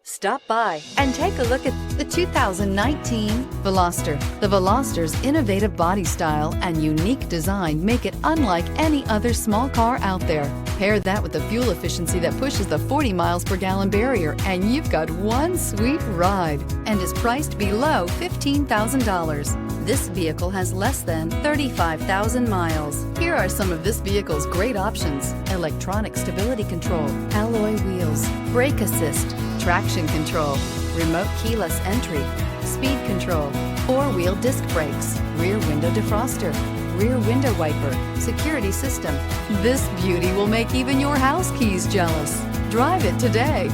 Stop by and take a look at the 2019 Veloster. The Veloster's innovative body style and unique design make it unlike any other small car out there. Pair that with the fuel efficiency that pushes the 40 miles per gallon barrier, and you've got one sweet ride, and is priced below $15,000. This vehicle has less than 35,000 miles. Here are some of this vehicle's great options: electronic stability control, alloy wheels, brake assist, traction control, remote keyless entry, speed control, four-wheel disc brakes, rear window defroster, rear window wiper, security system. This beauty will make even your house keys jealous. Drive it today.